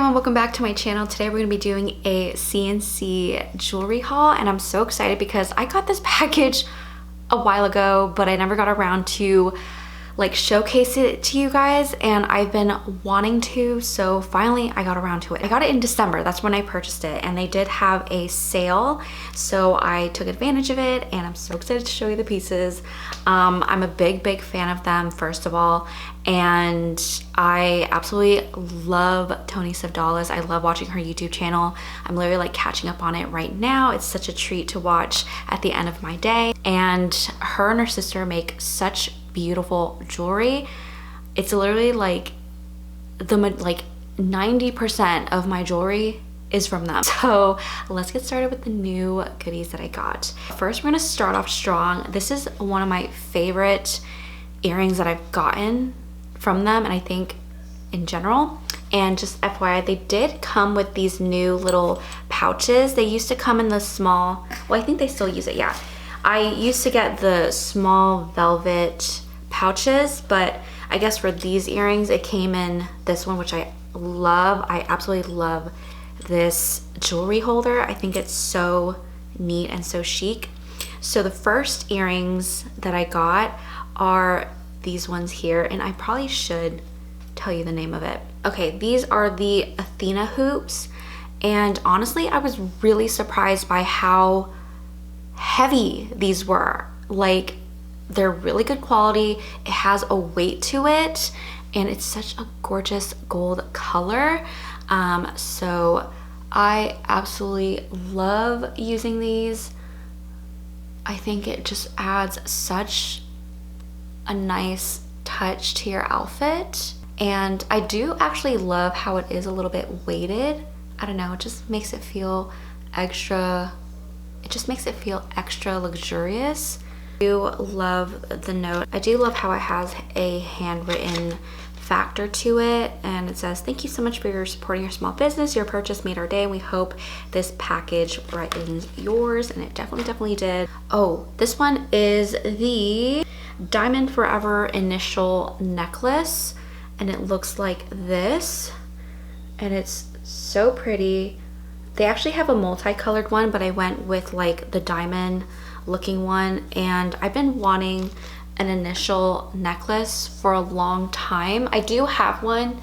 everyone, welcome back to my channel. Today we're going to be doing a CNC jewelry haul, and I'm so excited because I got this package a while ago, but I never got around to like showcase it to you guys, and I've been wanting to, so finally I got around to it. I got it in December, that's when I purchased it, and they did have a sale, so I took advantage of it, and I'm so excited to show you the pieces. I'm a big fan of them, first of all, and I absolutely love Tony Savdalas. I love watching her YouTube channel. I'm literally like catching up on it right now. It's such a treat to watch at the end of my day, and her and her sister make such beautiful jewelry. It's literally like 90% of my jewelry is from them. So let's get started with the new goodies that I got. First, we're gonna start off strong. This is one of my favorite earrings that I've gotten from them, and I think in general. And just FYI, they did come with these new little pouches. They used to come in the small, well, I think they still use it, yeah. I used to get the small velvet pouches, but I guess for these earrings it came in this one, which I love. I absolutely love this jewelry holder. I think it's so neat and so chic. So the first earrings that I got are these ones here, and I probably should tell you the name of it. Okay, these are the Athena hoops, and honestly I was really surprised by how heavy these were. Like, they're really good quality. It has a weight to it, and it's such a gorgeous gold color. So I absolutely love using these. I think it just adds such a nice touch to your outfit, and I do actually love how it is a little bit weighted. I don't know, it just makes it feel extra, it just makes it feel extra luxurious. I do love the note. I do love how it has a handwritten factor to it, and it says, "Thank you so much for your supporting your small business. Your purchase made our day, and we hope this package brightens yours." And it definitely did. Oh, this one is the Diamond Forever initial necklace, and it looks like this, and it's so pretty. They actually have a multicolored one, but I went with like the diamond looking one, and I've been wanting an initial necklace for a long time. I do have one,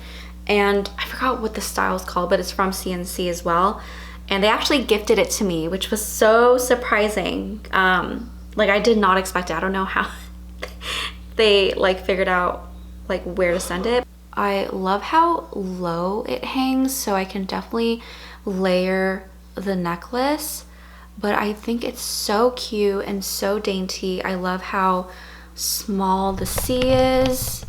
and I forgot what the style is called, but it's from CNC as well, and they actually gifted it to me, which was so surprising. Like, I did not expect it. I don't know how they like figured out like where to send it. I love how low it hangs, so I can definitely layer the necklace, but I think it's so cute and so dainty. I love how small the C is.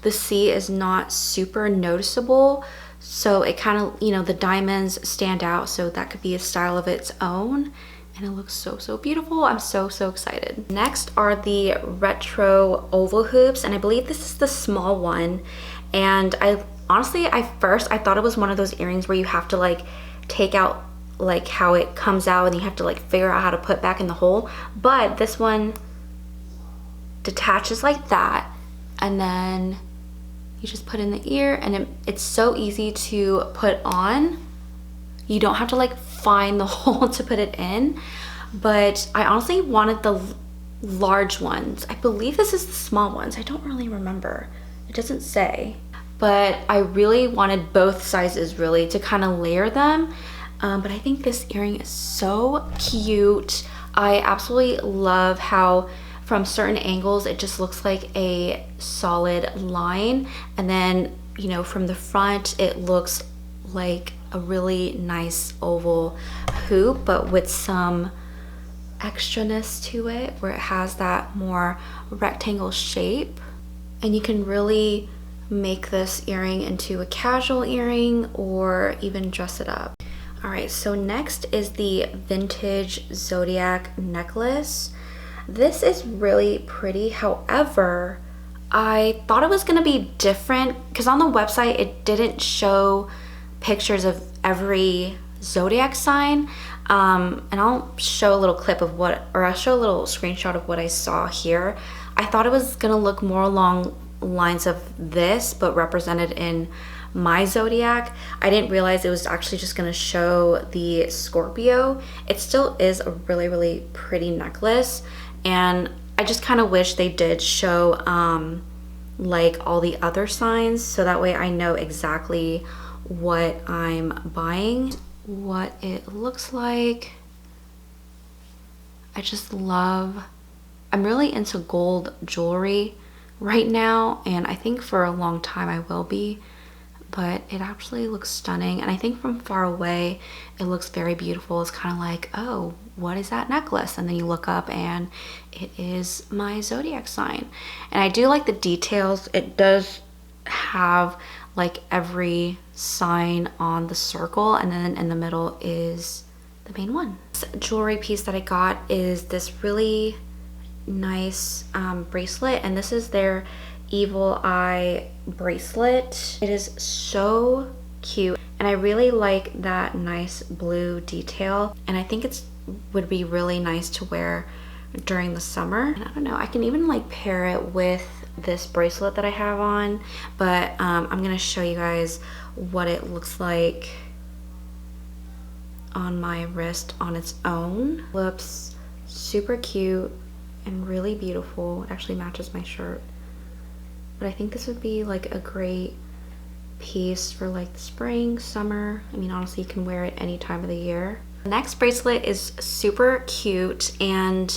The C is not super noticeable, so it kind of, you know, the diamonds stand out, so that could be a style of its own, and it looks so beautiful. I'm so excited. Next are the retro oval hoops, and I believe this is the small one, and I honestly, I thought it was one of those earrings where you have to like take out like how it comes out, and you have to like figure out how to put back in the hole, but this one detaches like that, and then you just put in the ear, and it's so easy to put on. You don't have to like find the hole to put it in, but I honestly wanted the large ones. I believe this is the small ones. I don't really remember. It doesn't say, but I really wanted both sizes really to kind of layer them. But I think this earring is so cute. I absolutely love how from certain angles it just looks like a solid line, and then, you know, from the front it looks like a really nice oval hoop, but with some extraness to it where it has that more rectangle shape, and you can really make this earring into a casual earring or even dress it up. All right, so next is the vintage zodiac necklace. This is really pretty. However, I thought it was gonna be different because on the website it didn't show pictures of every zodiac sign. And I'll show a little clip of I'll show a little screenshot of what I saw here. I thought it was gonna look more along lines of this, but represented in my zodiac. I didn't realize it was actually just going to show the Scorpio. It still is a really, really pretty necklace, and I just kind of wish they did show like all the other signs, so that way I know exactly what I'm buying, what it looks like. I just love, I'm really into gold jewelry right now, and I think for a long time I will be, but it actually looks stunning. And I think from far away it looks very beautiful. It's kind of like, oh, what is that necklace? And then you look up and it is my zodiac sign. And I do like the details. It does have like every sign on the circle, and then in the middle is the main one. This jewelry piece that I got is this really nice bracelet, and this is their evil eye bracelet. It is so cute, and I really like that nice blue detail, and I think it's would be really nice to wear during the summer. And I don't know, I can even like pair it with this bracelet that I have on, but I'm gonna show you guys what it looks like on my wrist on its own. Looks super cute and really beautiful. It actually matches my shirt, but I think this would be like a great piece for like the spring, summer. I mean, honestly, you can wear it any time of the year. The next bracelet is super cute, and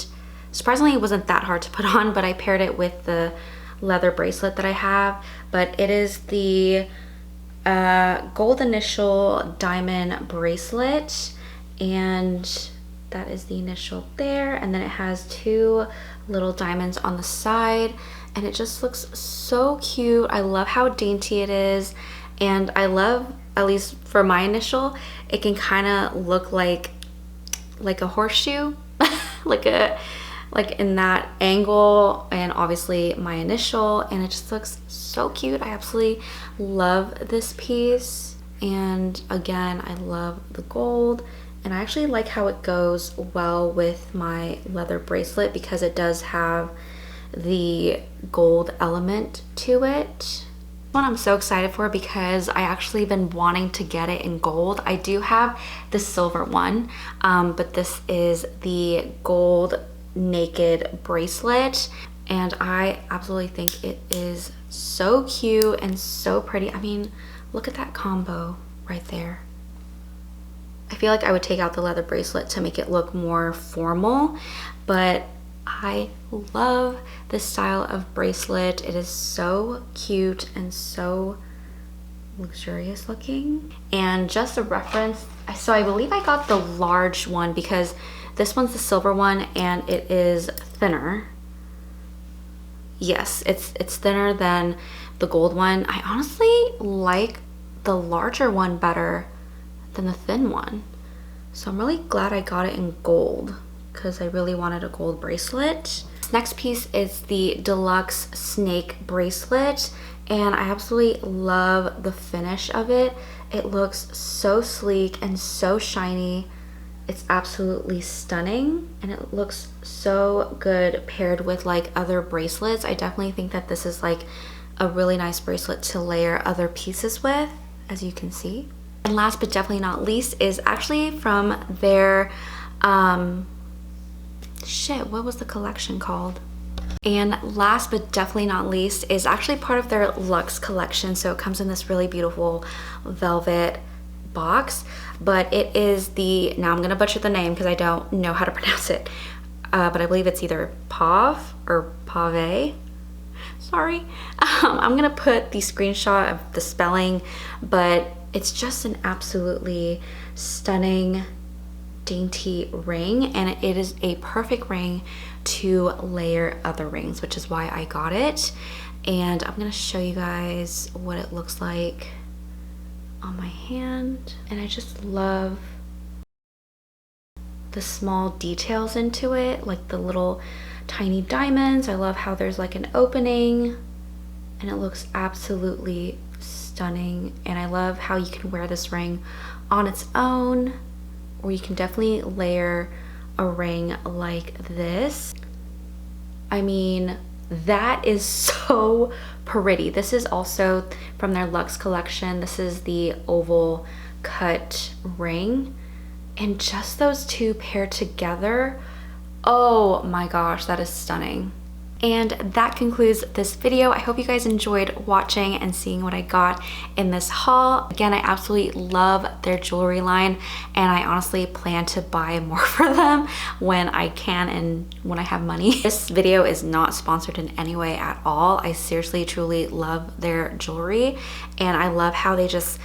surprisingly it wasn't that hard to put on, but I paired it with the leather bracelet that I have. But it is the gold initial diamond bracelet, and that is the initial there, and then it has two little diamonds on the side, and it just looks so cute. I love how dainty it is, and I love, at least for my initial, it can kind of look like a horseshoe like in that angle, and obviously my initial, and it just looks so cute. I absolutely love this piece, and again, I love the gold, and I actually like how it goes well with my leather bracelet because it does have the gold element to it. One I'm so excited for because I actually been wanting to get it in gold. I do have the silver one, but this is the gold naked bracelet, and I absolutely think it is so cute and so pretty. I mean, look at that combo right there. I feel like I would take out the leather bracelet to make it look more formal, but I love this style of bracelet. It is so cute and so luxurious looking. And just a reference, so I believe I got the large one because this one's the silver one and it is thinner. Yes, it's thinner than the gold one. I honestly like the larger one better than the thin one. So I'm really glad I got it in gold because I really wanted a gold bracelet. Next piece is the deluxe snake bracelet, and I absolutely love the finish of it. It looks so sleek and so shiny. It's absolutely stunning, and it looks so good paired with like other bracelets. I definitely think that this is like a really nice bracelet to layer other pieces with, as you can see. And last but definitely not least is actually from their what was the collection called? And last but definitely not least is actually part of their luxe collection. So it comes in this really beautiful velvet box, but it is the, now I'm gonna butcher the name because I don't know how to pronounce it, but I believe it's either Pave or Pave. Sorry. I'm gonna put the screenshot of the spelling, but it's just an absolutely stunning dainty ring, and it is a perfect ring to layer other rings, which is why I got it. And I'm gonna show you guys what it looks like on my hand, and I just love the small details into it, like the little tiny diamonds. I love how there's like an opening, and it looks absolutely stunning. And I love how you can wear this ring on its own, or you can definitely layer a ring like this. I mean, That is so pretty. This is also from their Luxe collection. This is the oval cut ring. And just those two paired together, oh my gosh, that is stunning. And that concludes this video. I hope you guys enjoyed watching and seeing what I got in this haul. Again, I absolutely love their jewelry line, and I honestly plan to buy more for them when I can and when I have money. This video is not sponsored in any way at all. I seriously, truly love their jewelry, and I love how they just,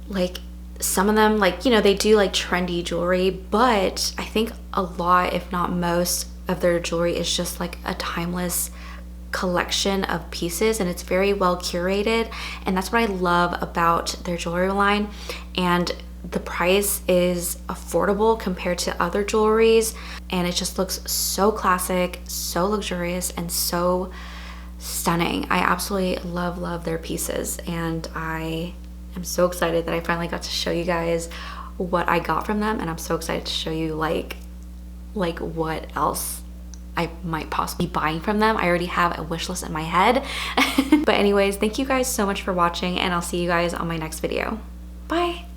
like, some of them, like, you know, they do like trendy jewelry, but I think a lot, if not most, of their jewelry is just like a timeless collection of pieces, and it's very well curated, and that's what I love about their jewelry line. And the price is affordable compared to other jewelries, and it just looks so classic, so luxurious, and so stunning. I absolutely love their pieces, and I am so excited that I finally got to show you guys what I got from them, and I'm so excited to show you like what else I might possibly be buying from them. I already have a wish list in my head. But anyways, thank you guys so much for watching, and I'll see you guys on my next video. Bye.